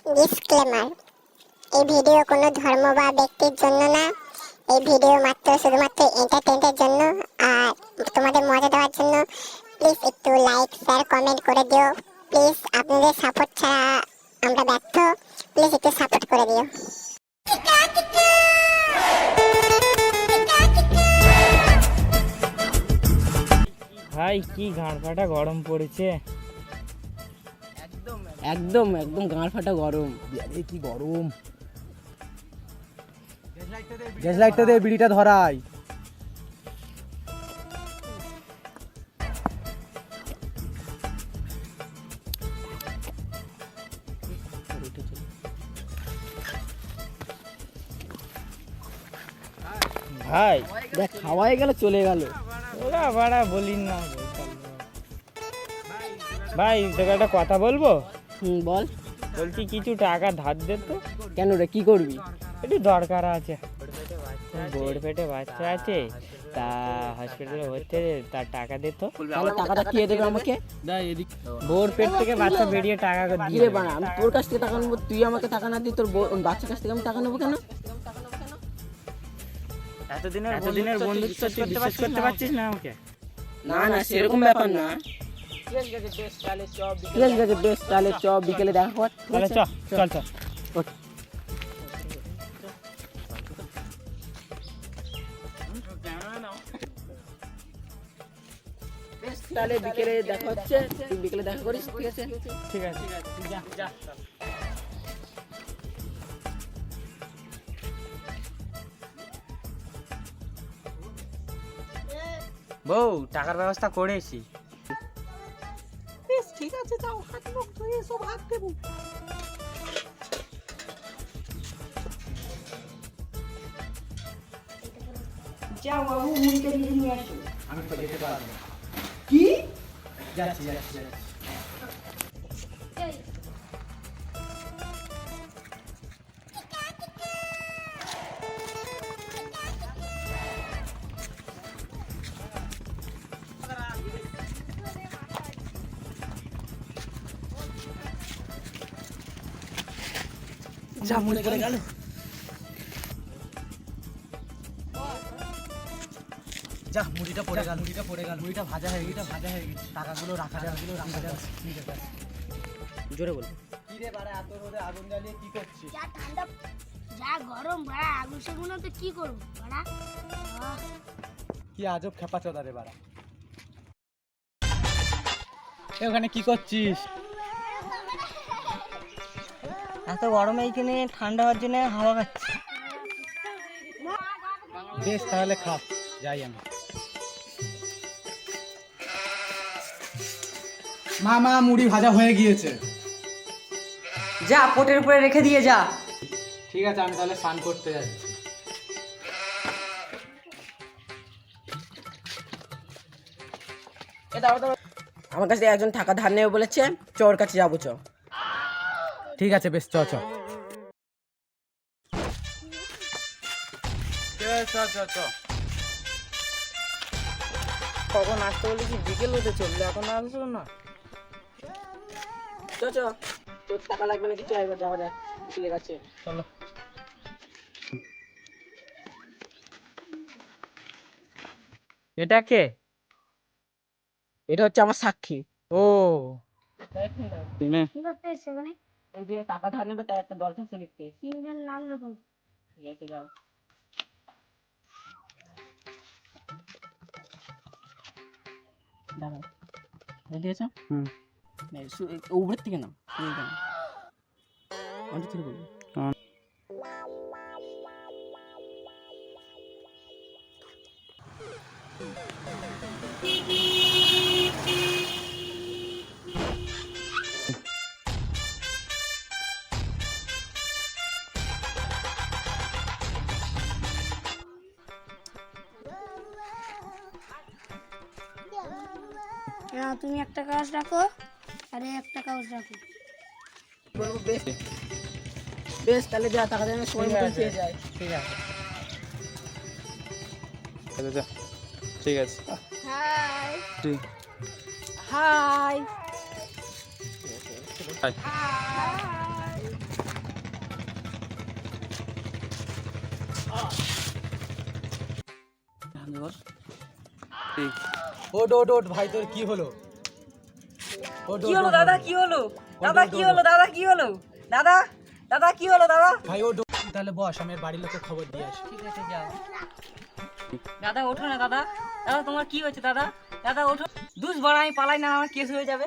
Disclaimer, এই video কোনো ধর্ম বা ব্যক্তির জন্য না। এই ভিডিও মাত্র শুধুমাত্র এন্টারটেইনমেন্টের জন্য। আর তোমাদের মজা দেওয়ার জন্য প্লিজ একটু লাইক শেয়ার কমেন্ট করে দিও। প্লিজ, আপনাদের সাপোর্ট ছাড়া আমরা ব্যর্থ। প্লিজ একটু সাপোর্ট করে দিও। ভাই কি গাঁড় ফাটা গরম পড়েছে। একদম একদম গাঁড় ফাটা গরম। আরে কি গরম। গ্যাস লাইটটা দে, বিড়িটা ধরাই। ভাই দেখ খাওয়াই গেল চলে গেল। ওরা বাড়া বলিন না। ভাই তোকে একটা কথা বলবো। বল। বলছি কিছু টাকা ধার দে তো। কেন রে, কি করবি? একটু দরকার আছে। বোর্ড পেটে বাচ্চা আছে, তা হসপিটালে ভর্তি, তার টাকা দে তো। তাহলে টাকাটা কে দেবে আমাকে? বোর পেট থেকে বাচ্চা বেরিয়ে টাকা কি দিয়ে রে বানা, আমি তোর কাছ থেকে টাকা নেবো, তুই আমাকে টাকা না দিই, তোর বাচ্চার কাছ থেকে আমি টাকা নেবো কেন? এতদিনের বন্ধুত্ব তুই বিশ্বাস করতে পারছিস না আমাকে? না না, সেরকম ব্যাপার না। ঠিক আছে বেশ, তাহলে চ বিকেলে দেখা কর। তাহলে চল চল চল। বেশ, তাহলে বিকেলে দেখা হচ্ছে, তুই বিকেলে দেখা করিস। ঠিক আছে ঠিক আছে যা যা। বউ, টাকার ব্যবস্থা করেছি। বেশ ঠিক আছে, যাও হাত মুখ ধুয়ে সব হাত দেবো। যাও বাবু, মুড়িটা দিয়ে নিয়ে আসো। আমি তো যেতে পারবো না। কি? যাচ্ছি যাচ্ছি। যা মুড়ি পড়ে গেল। যা, মুড়িটা পড়ে গেল। মুড়িটা ভাজা হয়ে গেছে। টাকাগুলো রাখা যাবে। ঠিক আছে। জোরে বল। কি রে বাড়া, এত রোদে আগুন জ্বালিয়ে কি করছিস? যা ঠান্ডা, যা গরম বাড়া, আগুন সেগুন তো কি করবো বাড়া। কি আজব খেপা চোদা রে বাড়া। ওখানে কি করছিস? এত গরমে এইখানে ঠান্ডা হওয়ার জন্য হাওয়া খাচ্ছি। বেশ, তাহলে খা, যাই আমি। মা মুড়ি ভাজা হয়ে গিয়েছে। যা পোটের উপরে রেখে দিয়ে যা। ঠিক আছে, আমি তাহলে স্নান করতে যাচ্ছি। আমার কাছে একজন টাকা ধার নেবে বলেছে, চ ওর কাছে যাবো। চ। ঠিক আছে, বেশ, চ চ। কখন আসতে বলেছি? বিকেল হতে চললে এখন আসলো না। চ চ, তোর টাকা লাগবে না কিছু, এবার যাওয়া যাক বিকেলের কাছে। চলো। এটা কে? এটা হচ্ছে আমার সাক্ষী। ও তুমি কি করতে এসছে মানে? এই যে টাকা ধার নেবে, তার একটা দরখাস্ত লিখতে। তিনজন নাম লিখুন। ঠিক আছে, যাও। দাঁড়াও, রেডি আছো? উপরের থেকে নাও, অনেক থেকে বলবো। না, তুমি একটা কাগজ রাখো, আরে একটা কাগজ রাখো। বলবো বেশ। বেশ, তাহলে যা, টাকা দেওয়ার সময় মতন পেয়ে যায়। ঠিক আছে। ঠিক আছে। High high. হাই। ওট ওট ওট ভাই তোর কি হলো? ওট, কি ওট, হলো ওট, দাদা ওট। কি হলো ওট, ওট, কি ওট, হলো ওট। দাদা কি হলো দাদা দাদা কি হলো দাদা? ভাই ওট ওট, তাহলে বস আমি এর বাড়ির লোককে খবর দিয়ে আসি। ঠিক আছে যাও। দাদা ওঠো না দাদা, দাদা তোমার কি হয়েছে দাদা? দাদা ওঠো, দুষ বড় আমি পালাই না, আমার কেস হয়ে যাবে।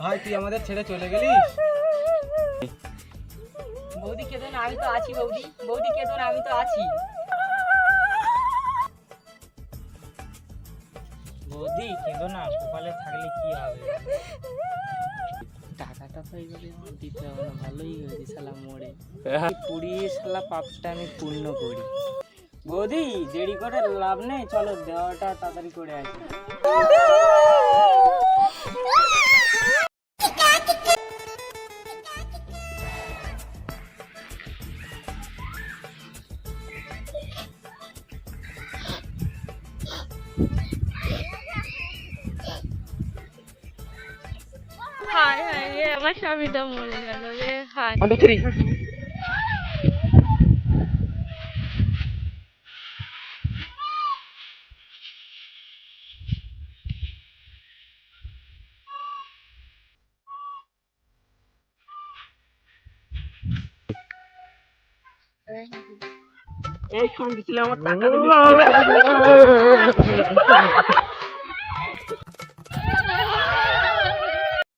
ভাই তুই আমাদের ছেড়ে চলে গেলিস? বৌদি কেঁদো না, আমি তো আছি বৌদি, বৌদি কেঁদো না, আমি তো আছি। বৌদি কেঁদো না, কপালে থাকলে কি হবে? টাকাটা তো এইভাবে আমার দিতে হবে না, ভালোই হয়েছে শালা মরে পুড়িয়ে শালা পাপটা আমি পূর্ণ করি। বৌদি দেরি করে লাভ নেই, চলো দেওয়াটা তাড়াতাড়ি করে আসি। হায় হায় রে, আমার স্বামীটা মরে গেল রে, হায়। এই শুনতেছিলাম আমার টাকা